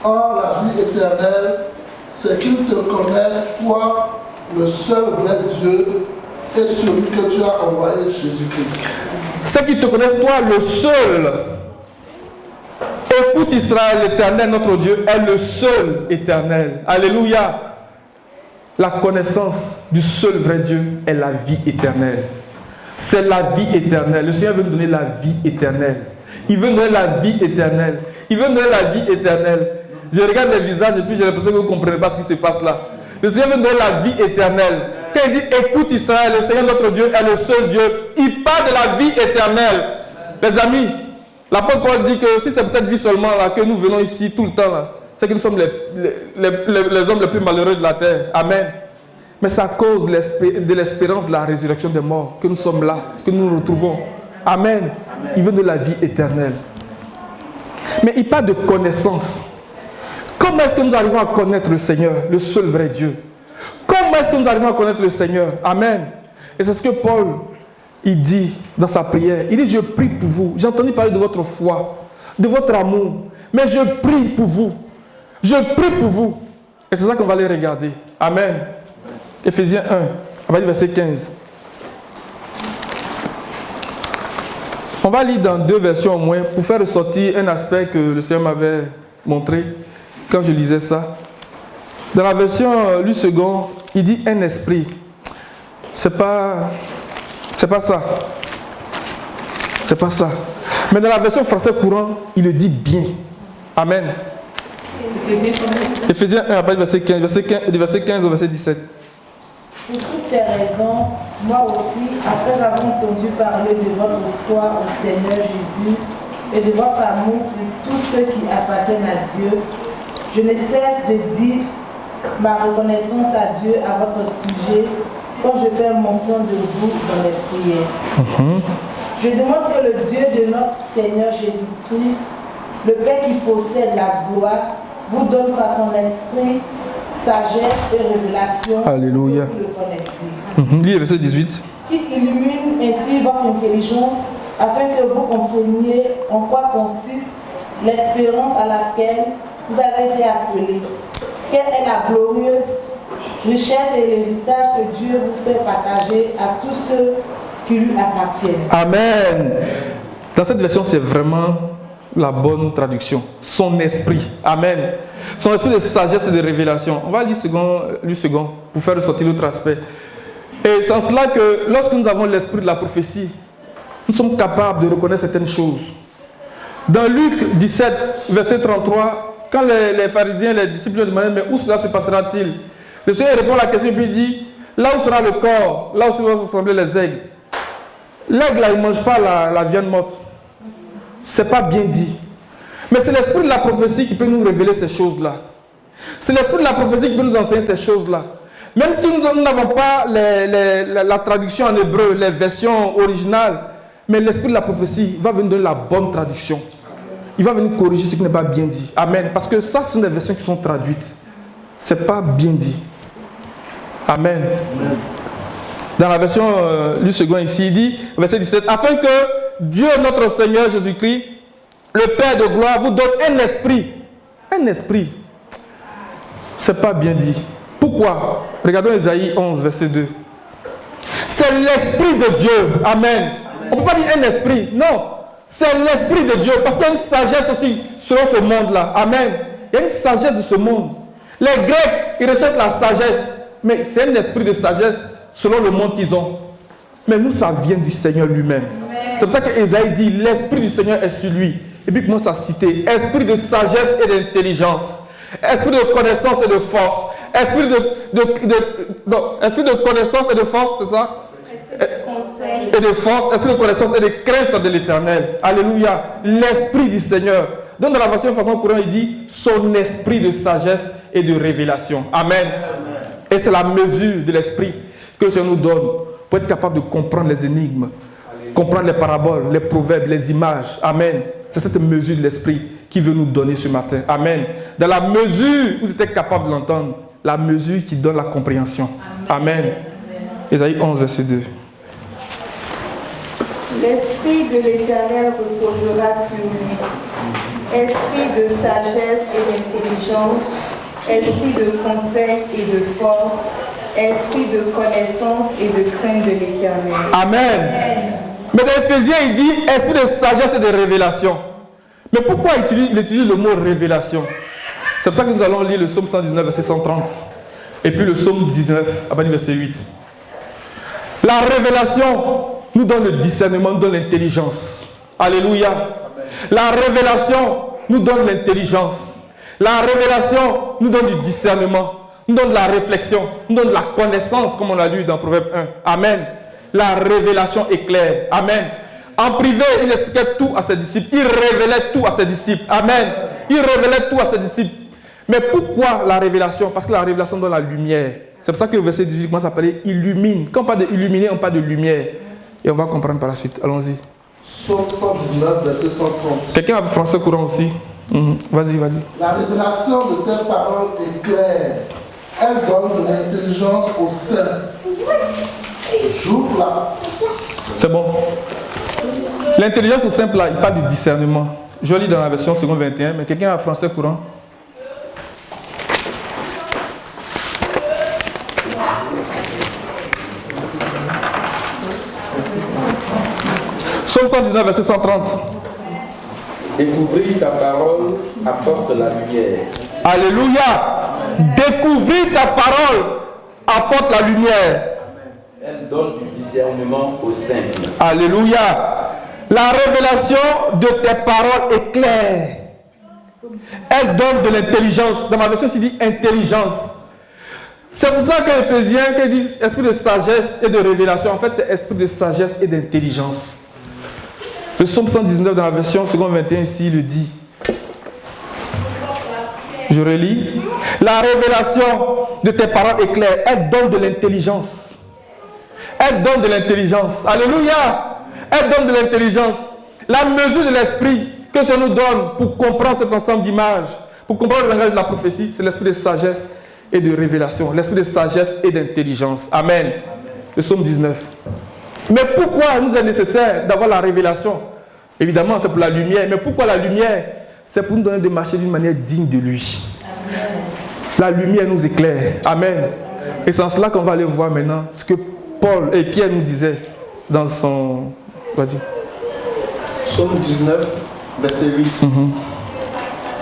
S2: Or, la vie éternelle, c'est qu'ils te connaissent, toi, le seul vrai Dieu, et celui que tu as envoyé, Jésus-Christ.
S1: C'est qu'ils te connaissent, toi, le seul. Écoute Israël, l'Éternel, notre Dieu, est le seul éternel. Alléluia. La connaissance du seul vrai Dieu est la vie éternelle. C'est la vie éternelle. Le Seigneur veut nous donner la vie éternelle. Il veut nous donner la vie éternelle. Il veut nous donner la vie éternelle. Je regarde les visages et puis j'ai l'impression que vous ne comprenez pas ce qui se passe là. Le Seigneur veut nous donner la vie éternelle. Quand il dit écoute Israël, le Seigneur notre Dieu est le seul Dieu, il parle de la vie éternelle. Les amis, l'apôtre Paul dit que si c'est pour cette vie seulement là que nous venons ici tout le temps là, c'est que nous sommes les hommes les plus malheureux de la terre. Amen. Mais c'est à cause de l'espérance de la résurrection des morts que nous sommes là, que nous nous retrouvons. Amen. Il veut de la vie éternelle. Mais il parle de connaissance. Comment est-ce que nous arrivons à connaître le Seigneur, le seul vrai Dieu? Comment est-ce que nous arrivons à connaître le Seigneur? Amen. Et c'est ce que Paul, il dit dans sa prière. Il dit, je prie pour vous. J'ai entendu parler de votre foi, de votre amour. Mais je prie pour vous. Je prie pour vous. Et c'est ça qu'on va aller regarder. Amen. Éphésiens 1, on va lire verset 15. On va lire dans 2 versions au moins pour faire ressortir un aspect que le Seigneur m'avait montré quand je lisais ça. Dans la version Lu second, il dit un esprit. C'est pas ça. C'est pas ça. Mais dans la version français courant, il le dit bien. Amen. Éphésiens 1, verset 15 au verset 17.
S5: Pour toutes ces raisons, moi aussi, après avoir entendu parler de votre foi au Seigneur Jésus et de votre amour pour tous ceux qui appartiennent à Dieu, je ne cesse de dire ma reconnaissance à Dieu à votre sujet quand je fais mention de vous dans les prières. Je demande que le Dieu de notre Seigneur Jésus-Christ, le Père qui possède la gloire, vous donne par son esprit sagesse et révélation.
S1: Alléluia.
S5: Pour que vous le connaissiez.
S1: Lis le verset 18.
S5: Qu'il illumine ainsi votre intelligence afin que vous compreniez en quoi consiste l'espérance à laquelle vous avez été appelés. Quelle est la glorieuse richesse et l'héritage que Dieu vous fait partager à tous ceux qui lui appartiennent.
S1: Amen. Dans cette version, c'est vraiment la bonne traduction. Son esprit. Amen. Son esprit de sagesse et de révélation. On va lire second pour faire ressortir l'autre aspect. Et c'est en cela que lorsque nous avons l'esprit de la prophétie, nous sommes capables de reconnaître certaines choses. Dans Luc 17, verset 33, quand les pharisiens, les disciples demandent mais où cela se passera-t-il? Le Seigneur répond à la question et puis dit là où sera le corps, là où vont s'assembler les aigles. L'aigle là, il ne mange pas la viande morte. C'est pas bien dit. Mais c'est l'esprit de la prophétie qui peut nous révéler ces choses-là. C'est l'esprit de la prophétie qui peut nous enseigner ces choses-là. Même si nous n'avons pas la traduction en hébreu, les versions originales, mais l'esprit de la prophétie va venir donner la bonne traduction. Il va venir corriger ce qui n'est pas bien dit. Amen. Parce que ça, ce sont des versions qui sont traduites. Ce n'est pas bien dit. Amen. Dans la version Lu second ici, il dit, verset 17, afin que Dieu, notre Seigneur Jésus-Christ, le Père de gloire, vous donne un esprit. Un esprit. Ce n'est pas bien dit. Pourquoi? Regardons Ésaïe 11, verset 2. C'est l'esprit de Dieu. Amen. On ne peut pas dire un esprit. Non. C'est l'esprit de Dieu. Parce qu'il y a une sagesse aussi selon ce monde-là. Amen. Il y a une sagesse de ce monde. Les Grecs, ils recherchent la sagesse. Mais c'est un esprit de sagesse selon le monde qu'ils ont. Mais nous, ça vient du Seigneur lui-même. C'est pour ça que Ésaïe dit, l'esprit du Seigneur est sur lui. Et puis il commence à citer, esprit de sagesse et d'intelligence. Esprit de connaissance et de force. Esprit de connaissance et de force, c'est ça? Et de force, esprit de connaissance et de crainte de l'Éternel. Alléluia. L'esprit du Seigneur. Donc dans la version façon courante, il dit son esprit de sagesse et de révélation. Amen. Et c'est la mesure de l'esprit que le Seigneur nous donne pour être capable de comprendre les énigmes, comprendre les paraboles, les proverbes, les images. Amen. C'est cette mesure de l'esprit qui veut nous donner ce matin. Amen. Dans la mesure où vous êtes capable de l'entendre, la mesure qui donne la compréhension. Amen. Ésaïe 11, verset 2.
S5: L'esprit de l'Éternel reposera sur lui. Esprit de sagesse et d'intelligence, esprit de conseil et de force, esprit de connaissance et de crainte de l'Éternel.
S1: Amen. Mais dans Éphésiens, il dit esprit de sagesse et de révélation. Mais pourquoi il utilise le mot révélation? C'est pour ça que nous allons lire le psaume 119, verset 130. Et puis le psaume 19, à partir du verset 8. La révélation nous donne le discernement, nous donne l'intelligence. Alléluia. La révélation nous donne l'intelligence. La révélation nous donne du discernement, nous donne de la réflexion, nous donne de la connaissance, comme on l'a lu dans Proverbe 1. Amen. La révélation est claire. Amen. En privé, il expliquait tout à ses disciples. Il révélait tout à ses disciples. Amen. Il révélait tout à ses disciples. Mais pourquoi la révélation? Parce que la révélation donne la lumière. C'est pour ça que le verset 18 commence à parler illumine. Quand on parle d'illuminer, on parle de lumière. Et on va comprendre par la suite. Allons-y.
S2: Psaume 119, verset 130.
S1: Quelqu'un a français courant aussi? Vas-y.
S2: La révélation de tes paroles est claire. Elle donne de l'intelligence au saint. J'ouvre là.
S1: C'est bon. L'intelligence au simple, là, il parle du discernement. Je lis dans la version seconde 21, mais quelqu'un a français courant? Psaume 119, verset 130.
S6: Découvrir ta parole apporte la lumière.
S1: Alléluia. Découvrir ta parole apporte la lumière.
S6: Elle donne du discernement aux simples.
S1: Alléluia. La révélation de tes paroles est claire. Elle donne de l'intelligence. Dans ma version, il dit intelligence. C'est pour ça qu'Éphésiens, qui dit esprit de sagesse et de révélation, en fait, c'est esprit de sagesse et d'intelligence. Le psaume 119 dans la version seconde 21 ici, il le dit. Je relis. La révélation de tes paroles est claire. Elle donne de l'intelligence. Elle donne de l'intelligence. Alléluia. Elle donne de l'intelligence. La mesure de l'esprit que ça nous donne pour comprendre cet ensemble d'images, pour comprendre le langage de la prophétie, c'est l'esprit de sagesse et de révélation. L'esprit de sagesse et d'intelligence. Amen. Le psaume 19. Mais pourquoi il nous est nécessaire d'avoir la révélation? Évidemment, c'est pour la lumière. Mais pourquoi la lumière? C'est pour nous donner de marcher d'une manière digne de lui. La lumière nous éclaire. Amen. Et c'est en cela qu'on va aller voir maintenant ce que Paul et Pierre nous disaient dans son... Vas-y.
S3: Psaume 19, verset 8.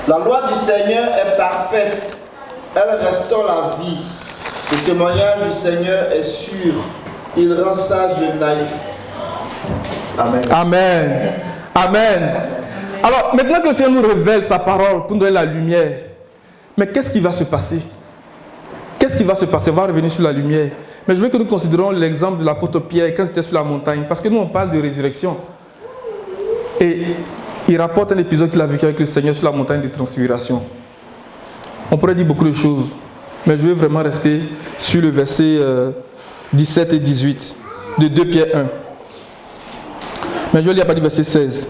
S3: La loi du Seigneur est parfaite. Elle restaure la vie. Le témoignage du Seigneur est sûr. Il rend sage le naïf. Amen.
S1: Amen. Amen. Alors, maintenant que le Seigneur nous révèle sa parole pour nous donner la lumière, mais qu'est-ce qui va se passer? Qu'est-ce qui va se passer? On va revenir sur la lumière. Mais je veux que nous considérons l'exemple de l'apôtre Pierre quand il était sur la montagne. Parce que nous, on parle de résurrection. Et il rapporte un épisode qu'il a vécu avec le Seigneur sur la montagne de transfiguration. On pourrait dire beaucoup de choses. Mais je vais vraiment rester sur le verset 17 et 18 de 2 Pierre 1. Mais je vais lire à partir du verset 16.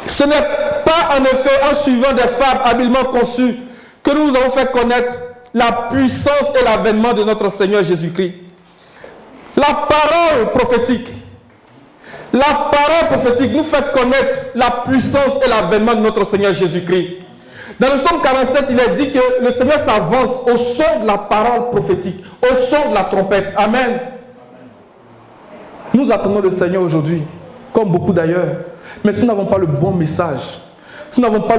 S1: Ce n'est pas en effet en suivant des fables habilement conçues que nous avons fait connaître la puissance et l'avènement de notre Seigneur Jésus-Christ. La parole prophétique nous fait connaître la puissance et l'avènement de notre Seigneur Jésus-Christ. Dans le psaume 47, il est dit que le Seigneur s'avance au son de la parole prophétique, au son de la trompette. Amen. Nous attendons le Seigneur aujourd'hui, comme beaucoup d'ailleurs. Mais si nous n'avons pas le bon message, nous n'allons pas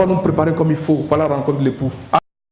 S1: nous préparer comme il faut pour la rencontre de l'époux.